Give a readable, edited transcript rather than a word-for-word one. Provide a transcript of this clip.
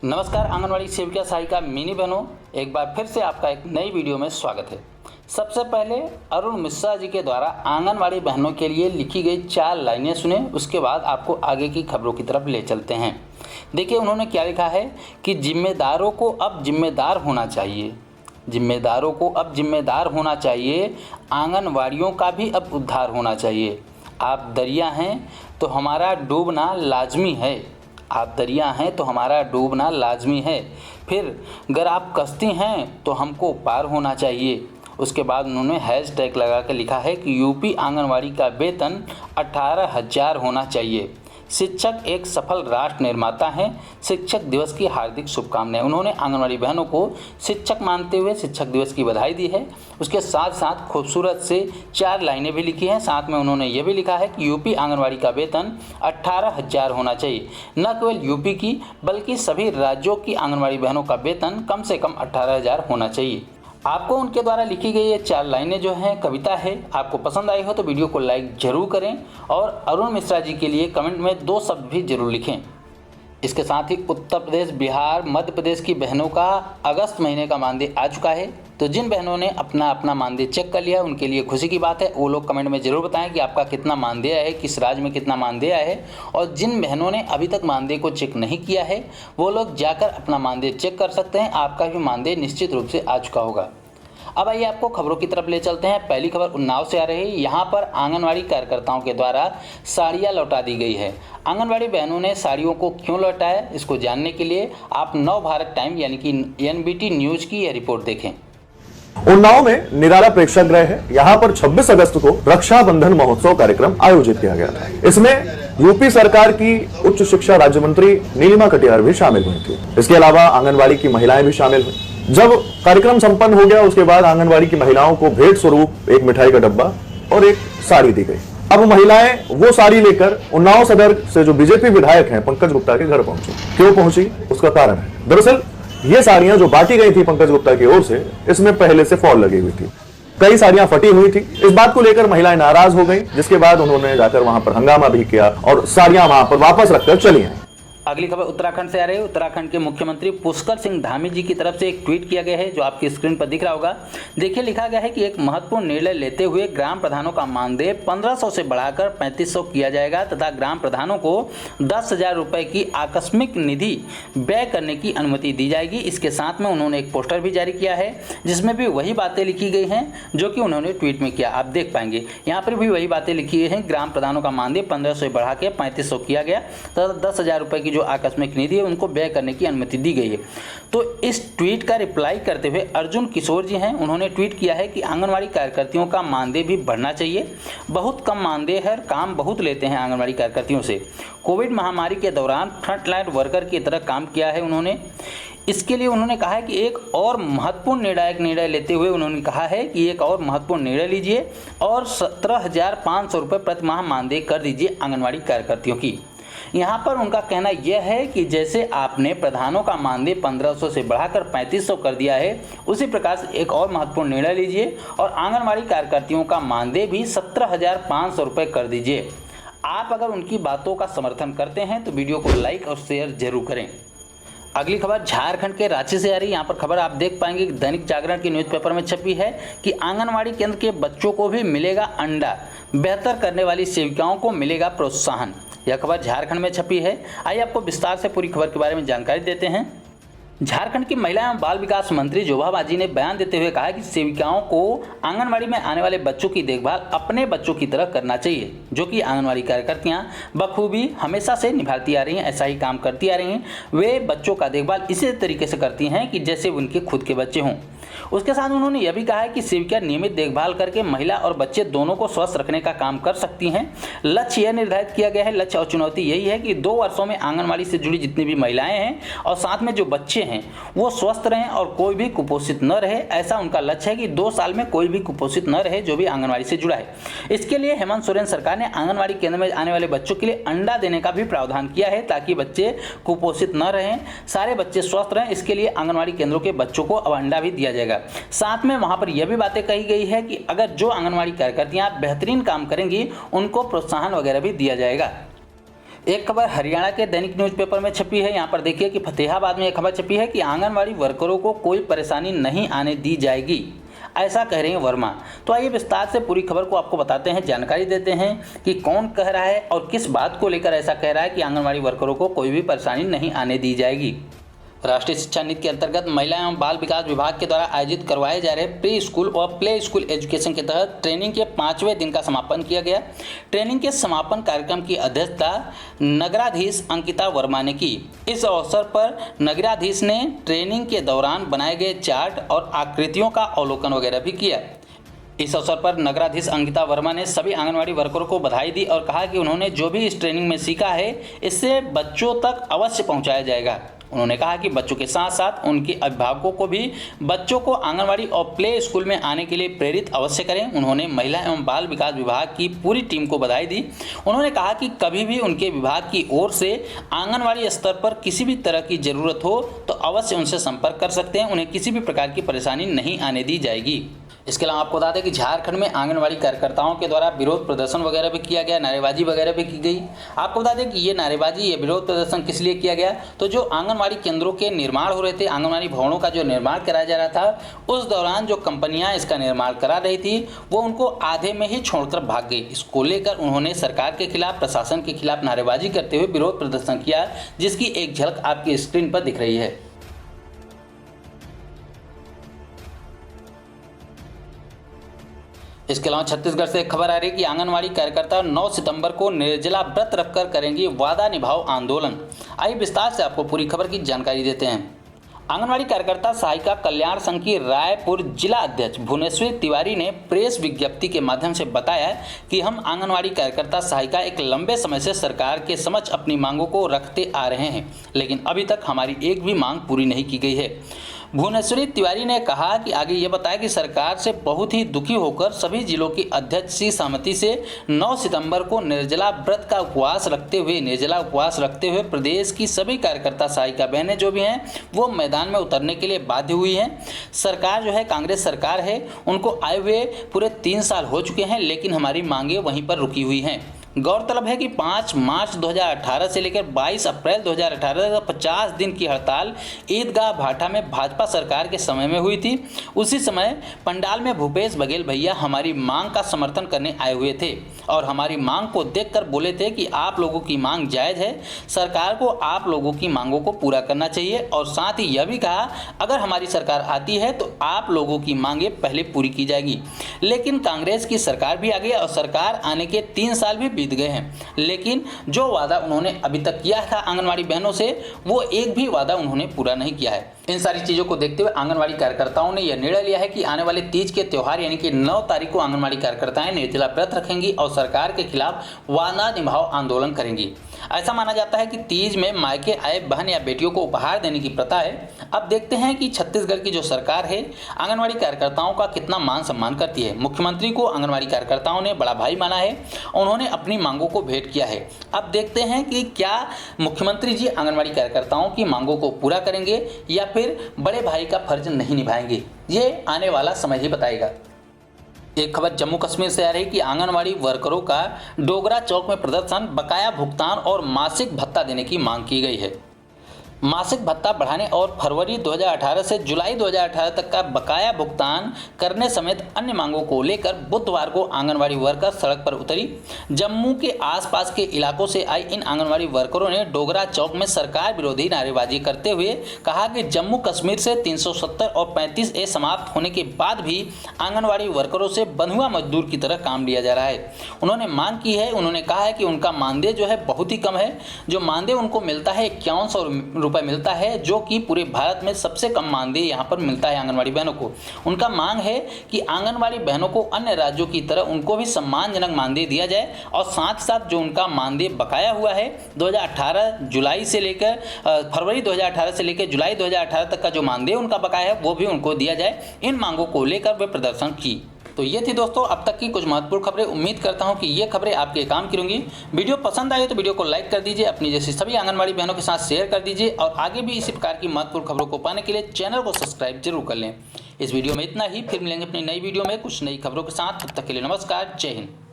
नमस्कार आंगनवाड़ी सेविका सहायिका मिनी बहनों, एक बार फिर से आपका एक नई वीडियो में स्वागत है। सबसे पहले अरुण मिश्रा जी के द्वारा आंगनवाड़ी बहनों के लिए लिखी गई 4 लाइनें सुने, उसके बाद आपको आगे की खबरों की तरफ ले चलते हैं। देखिए उन्होंने क्या लिखा है कि जिम्मेदारों को अब जिम्मेदार होना चाहिए, जिम्मेदारों को अब जिम्मेदार होना चाहिए, आंगनवाड़ियों का भी अब उद्धार होना चाहिए। आप दरिया हैं तो हमारा डूबना लाजमी है, आप दरिया हैं तो हमारा डूबना लाजमी है। फिर अगर आप कश्ती हैं तो हमको पार होना चाहिए। उसके बाद उन्होंने हैशटैग लगा कर लिखा है कि यूपी आंगनवाड़ी का वेतन 18,000 होना चाहिए। शिक्षक एक सफल राष्ट्र निर्माता हैं, शिक्षक दिवस की हार्दिक शुभकामनाएं। उन्होंने आंगनवाड़ी बहनों को शिक्षक मानते हुए शिक्षक दिवस की बधाई दी है। उसके साथ साथ खूबसूरत से 4 लाइनें भी लिखी हैं। साथ में उन्होंने ये भी लिखा है कि यूपी आंगनवाड़ी का वेतन 18,000 होना चाहिए। न केवल यूपी की बल्कि सभी राज्यों की आंगनवाड़ी बहनों का वेतन कम से कम 18,000 होना चाहिए। आपको उनके द्वारा लिखी गई ये 4 लाइनें जो हैं कविता है, आपको पसंद आई हो तो वीडियो को लाइक जरूर करें और अरुण मिश्रा जी के लिए कमेंट में 2 शब्द भी जरूर लिखें। इसके साथ ही उत्तर प्रदेश, बिहार, मध्य प्रदेश की बहनों का अगस्त महीने का मानदेय आ चुका है। तो जिन बहनों ने अपना अपना मानदेय चेक कर लिया उनके लिए खुशी की बात है। वो लोग कमेंट में ज़रूर बताएं कि आपका कितना मानदेय है, किस राज्य में कितना मानदेय है। और जिन बहनों ने अभी तक मानदेय को चेक नहीं किया है वो लोग जाकर अपना मानदेय चेक कर सकते हैं। आपका भी मानदेय निश्चित रूप से आ चुका होगा। अब आइए आपको खबरों की तरफ ले चलते हैं। पहली खबर उन्नाव से आ रही है। यहाँ पर आंगनवाड़ी कार्यकर्ताओं के द्वारा साड़ियाँ लौटा दी गई है। आंगनवाड़ी बहनों ने साड़ियों को क्यों लौटाया, इसको जानने के लिए आप नव भारत टाइम यानी कि एनबीटी न्यूज की यह रिपोर्ट देखें। उन्नाव में निराला प्रेक्षागृह है। यहाँ पर 26 अगस्त को रक्षाबंधन महोत्सव कार्यक्रम आयोजित किया गया था। इसमें यूपी सरकार की उच्च शिक्षा राज्य मंत्री नीलिमा कटियार भी शामिल हुई थी। इसके अलावा आंगनवाड़ी की महिलाएं भी शामिल हुई। जब कार्यक्रम संपन्न हो गया उसके बाद आंगनवाड़ी की महिलाओं को भेंट स्वरूप एक मिठाई का डब्बा और एक साड़ी दी गई। अब महिलाएं वो साड़ी लेकर उन्नाव सदर से जो बीजेपी विधायक हैं पंकज गुप्ता के घर पहुंची। क्यों पहुंची, उसका कारण है दरअसल ये साड़ियां जो बांटी गई थी पंकज गुप्ता की ओर से, इसमें पहले से फॉल लगी हुई थी। कई साड़ियां फटी हुई थी। इस बात को लेकर महिलाएं नाराज हो गई, जिसके बाद उन्होंने जाकर वहां पर हंगामा भी किया और साड़ियां वहां पर वापस रखकर चली आई। अगली खबर उत्तराखंड से आ रही है। उत्तराखंड के मुख्यमंत्री पुष्कर सिंह धामी जी की तरफ से एक ट्वीट किया गया है जो आपकी स्क्रीन पर दिख रहा होगा। देखिए लिखा गया है कि एक महत्वपूर्ण निर्णय लेते हुए ग्राम प्रधानों का मानदेय 1500 से बढ़ाकर 3500 किया जाएगा तथा ग्राम प्रधानों को 10,000 रुपये की आकस्मिक निधि व्यय करने की अनुमति दी जाएगी। इसके साथ में उन्होंने एक पोस्टर भी जारी किया है जिसमें भी वही बातें लिखी गई हैं जो कि उन्होंने ट्वीट में किया। आप देख पाएंगे यहाँ पर भी वही बातें लिखी हैं। ग्राम प्रधानों का मानदेय 1500 से बढ़ा के 3500 किया गया तथा 10,000 रुपये की जो आकस्मिक निधि उनको व्यय करने की अनुमति दी गई है। तो इस ट्वीट का रिप्लाई करते हुए अर्जुन किशोर जी हैं, उन्होंने ट्वीट किया है कि आंगनवाड़ी कार्यकर्तियों का मानदेय भी बढ़ना चाहिए। बहुत कम मानदेय है, काम बहुत लेते हैं आंगनवाड़ी कार्यकर्तियों से। कोविड महामारी के दौरान फ्रंटलाइन वर्कर की तरह काम किया है उन्होंने। इसके लिए उन्होंने कहा है कि एक और महत्वपूर्ण निर्णय लेते हुए उन्होंने कहा है कि एक और महत्वपूर्ण निर्णय लीजिए और 17,500 रुपये प्रति माह मानदेय कर दीजिए आंगनवाड़ी कार्यकर्तियों की। यहाँ पर उनका कहना यह है कि जैसे आपने प्रधानों का मानदेय 1500 से बढ़ाकर 3500 कर दिया है, उसी प्रकार से एक और महत्वपूर्ण निर्णय लीजिए और आंगनवाड़ी कार्यकर्तियों का मानदेय भी 17,500 रुपये कर दीजिए। आप अगर उनकी बातों का समर्थन करते हैं तो वीडियो को लाइक और शेयर जरूर करें। अगली खबर झारखंड के रांची से आ रही है। यहाँ पर खबर आप देख पाएंगे कि दैनिक जागरण के न्यूज़पेपर में छपी है कि आंगनवाड़ी केंद्र के बच्चों को भी मिलेगा अंडा, बेहतर करने वाली सेविकाओं को मिलेगा प्रोत्साहन। यह खबर झारखंड में छपी है। आइए आपको विस्तार से पूरी खबर के बारे में जानकारी देते हैं। झारखंड की महिला एवं बाल विकास मंत्री जोबा बाजी ने बयान देते हुए कहा कि सेविकाओं को आंगनवाड़ी में आने वाले बच्चों की देखभाल अपने बच्चों की तरह करना चाहिए, जो कि आंगनवाड़ी कार्यकर्तियां बखूबी हमेशा से निभाती आ रही हैं, ऐसा ही काम करती आ रही हैं। वे बच्चों का देखभाल इसी तरीके से करती हैं कि जैसे उनके खुद के बच्चे हों। उसके साथ उन्होंने यह भी कहा है कि सेविका नियमित देखभाल करके महिला और बच्चे दोनों को स्वस्थ रखने का काम कर सकती हैं। लक्ष्य यह निर्धारित किया गया है, लक्ष्य और चुनौती यही है कि 2 वर्षों में आंगनवाड़ी से जुड़ी जितनी भी महिलाएं हैं और साथ में जो बच्चे हैं वो स्वस्थ रहें और कोई भी कुपोषित न रहे। ऐसा उनका लक्ष्य है कि 2 साल में कोई भी कुपोषित न रहे जो भी आंगनवाड़ी से जुड़ा है। इसके लिए हेमंत सोरेन सरकार ने आंगनवाड़ी केंद्र में आने वाले बच्चों के लिए अंडा देने का भी प्रावधान किया है ताकि बच्चे कुपोषित न रहें, सारे बच्चे स्वस्थ रहें। इसके लिए आंगनवाड़ी केंद्रों के बच्चों को अब अंडा भी दिया जाएगा। साथ में वहां पर यह भी बातें कही गई है कि अगर जो आंगनवाड़ी कार्यकर्तियां बेहतरीन काम करेंगी उनको प्रोत्साहन वगैरह भी दिया जाएगा। एक खबर हरियाणा के दैनिक न्यूज़पेपर में छपी है। यहाँ पर देखिए कि फतेहाबाद में एक खबर छपी है कि आंगनवाड़ी वर्करों को कोई परेशानी नहीं आने दी जाएगी, ऐसा कह रहे हैं वर्मा। तो आइए विस्तार से पूरी खबर को आपको बताते हैं, जानकारी देते हैं कि कौन कह रहा है और किस बात को लेकर ऐसा कह रहा है कि आंगनवाड़ी वर्करों को कोई भी परेशानी नहीं आने दी जाएगी। राष्ट्रीय शिक्षा नीति के अंतर्गत महिला एवं बाल विकास विभाग के द्वारा आयोजित करवाए जा रहे प्री स्कूल और प्ले स्कूल एजुकेशन के तहत ट्रेनिंग के 5वें दिन का समापन किया गया। ट्रेनिंग के समापन कार्यक्रम की अध्यक्षता नगराधीश अंकिता वर्मा ने की। इस अवसर पर नगराधीश ने ट्रेनिंग के दौरान बनाए गए चार्ट और आकृतियों का अवलोकन वगैरह भी किया। इस अवसर पर नगराधीश अंकिता वर्मा ने सभी आंगनवाड़ी वर्करों को बधाई दी और कहा कि उन्होंने जो भी इस ट्रेनिंग में सीखा है इससे बच्चों तक अवश्य पहुंचाया जाएगा। उन्होंने कहा कि बच्चों के साथ साथ उनके अभिभावकों को भी बच्चों को आंगनवाड़ी और प्ले स्कूल में आने के लिए प्रेरित अवश्य करें। उन्होंने महिला एवं बाल विकास विभाग की पूरी टीम को बधाई दी। उन्होंने कहा कि कभी भी उनके विभाग की ओर से आंगनवाड़ी स्तर पर किसी भी तरह की ज़रूरत हो तो अवश्य उनसे संपर्क कर सकते हैं। उन्हें किसी भी प्रकार की परेशानी नहीं आने दी जाएगी। इसके अलावा आपको बता दें कि झारखंड में आंगनवाड़ी कार्यकर्ताओं के द्वारा विरोध प्रदर्शन वगैरह भी किया गया, नारेबाजी वगैरह भी की गई। आपको बता दें कि ये नारेबाजी, ये विरोध प्रदर्शन किस लिए किया गया, तो जो आंगनवाड़ी केंद्रों के निर्माण हो रहे थे, आंगनवाड़ी भवनों का जो निर्माण कराया जा रहा था, उस दौरान जो कंपनियां इसका निर्माण करा रही थी वो उनको आधे में ही छोड़कर भाग गई। इसको लेकर उन्होंने सरकार के खिलाफ, प्रशासन के खिलाफ नारेबाजी करते हुए विरोध प्रदर्शन किया, जिसकी एक झलक आपकी स्क्रीन पर दिख रही है। इसके अलावा छत्तीसगढ़ से एक खबर आ रही है कि आंगनवाड़ी कार्यकर्ता 9 सितंबर को निर्जला व्रत रखकर करेंगी वादा निभाओ आंदोलन। आइए विस्तार से आपको पूरी खबर की जानकारी देते हैं। आंगनवाड़ी कार्यकर्ता सहायिका कल्याण संघ की रायपुर जिला अध्यक्ष भुवनेश्वरी तिवारी ने प्रेस विज्ञप्ति के माध्यम से बताया कि हम आंगनवाड़ी कार्यकर्ता सहायिका एक लंबे समय से सरकार के समक्ष अपनी मांगों को रखते आ रहे हैं, लेकिन अभी तक हमारी एक भी मांग पूरी नहीं की गई है। भुवनेश्वरी तिवारी ने कहा कि आगे ये बताया कि सरकार से बहुत ही दुखी होकर सभी जिलों की अध्यक्ष की सहमति से 9 सितंबर को निर्जला व्रत का उपवास रखते हुए प्रदेश की सभी कार्यकर्ता सहायिका बहनें जो भी हैं वो मैदान में उतरने के लिए बाध्य हुई हैं। सरकार जो है कांग्रेस सरकार है, उनको आए हुए पूरे 3 साल हो चुके हैं, लेकिन हमारी मांगें वहीं पर रुकी हुई हैं। गौरतलब है कि 5 मार्च 2018 से लेकर 22 अप्रैल 2018 तक 50 दिन की हड़ताल ईदगाह भाटा में भाजपा सरकार के समय में हुई थी। उसी समय पंडाल में भूपेश बघेल भैया हमारी मांग का समर्थन करने आए हुए थे और हमारी मांग को देखकर बोले थे कि आप लोगों की मांग जायज़ है, सरकार को आप लोगों की मांगों को पूरा करना चाहिए। और साथ ही यह भी कहा अगर हमारी सरकार आती है तो आप लोगों की मांगें पहले पूरी की जाएगी। लेकिन कांग्रेस की सरकार भी आ गई और सरकार आने के 3 साल भी बीत गए हैं, लेकिन जो वादा उन्होंने अभी तक किया था आंगनवाड़ी बहनों से वो एक भी वादा उन्होंने पूरा नहीं किया है। इन सारी चीज़ों को देखते हुए आंगनवाड़ी कार्यकर्ताओं ने यह निर्णय लिया है कि आने वाले तीज के त्यौहार यानी कि 9 तारीख को आंगनवाड़ी कार्यकर्ताएं निर्जला व्रत रखेंगी और सरकार के खिलाफ वादा निभाओ आंदोलन करेंगी। ऐसा माना जाता है कि तीज में मायके आए बहन या बेटियों को उपहार देने की प्रथा है। अब देखते हैं कि छत्तीसगढ़ की जो सरकार है आंगनवाड़ी कार्यकर्ताओं का कितना मान सम्मान करती है। मुख्यमंत्री को आंगनवाड़ी कार्यकर्ताओं ने बड़ा भाई माना है, उन्होंने अपनी मांगों को भेंट किया है। अब देखते हैं कि क्या मुख्यमंत्री जी आंगनवाड़ी कार्यकर्ताओं की मांगों को पूरा करेंगे या फिर बड़े भाई का फर्ज नहीं निभाएंगे, ये आने वाला समय ही बताएगा। एक खबर जम्मू कश्मीर से आ रही कि आंगनवाड़ी वर्करों का डोगरा चौक में प्रदर्शन, बकाया भुगतान और मासिक भत्ता देने की मांग की गई है। मासिक भत्ता बढ़ाने और फरवरी 2018 से जुलाई 2018 तक का बकाया भुगतान करने समेत अन्य मांगों को लेकर बुधवार को आंगनवाड़ी वर्कर सड़क पर उतरी। जम्मू के आसपास के इलाकों से आई इन आंगनवाड़ी वर्करों ने डोगरा चौक में सरकार विरोधी नारेबाजी करते हुए कहा कि जम्मू कश्मीर से 370 और 35A समाप्त होने के बाद भी आंगनवाड़ी वर्करों से बंधुआ मजदूर की तरह काम लिया जा रहा है। उन्होंने मांग की है, उन्होंने कहा है कि उनका मानदेय जो है बहुत ही कम है। जो मानदेय उनको मिलता है 5100 रुपये मिलता है, जो कि पूरे भारत में सबसे कम मानदेय यहाँ पर मिलता है आंगनवाड़ी बहनों को। उनका मांग है कि आंगनवाड़ी बहनों को अन्य राज्यों की तरह उनको भी सम्मानजनक मानदेय दिया जाए और साथ साथ जो उनका मानदेय बकाया हुआ है 2018 जुलाई से लेकर फरवरी 2018 से लेकर जुलाई 2018 तक का जो मानदेय उनका बकाया है वो भी उनको दिया जाए। इन मांगों को लेकर वे प्रदर्शन की। तो ये थी दोस्तों अब तक की कुछ महत्वपूर्ण खबरें। उम्मीद करता हूं कि ये खबरें आपके काम की होंगी। वीडियो पसंद आई तो वीडियो को लाइक कर दीजिए, अपनी जैसी सभी आंगनवाड़ी बहनों के साथ शेयर कर दीजिए और आगे भी इसी प्रकार की महत्वपूर्ण खबरों को पाने के लिए चैनल को सब्सक्राइब जरूर कर लें। इस वीडियो में इतना ही, फिर मिलेंगे अपनी नई वीडियो में कुछ नई खबरों के साथ। तब तक के लिए नमस्कार, जय हिंद।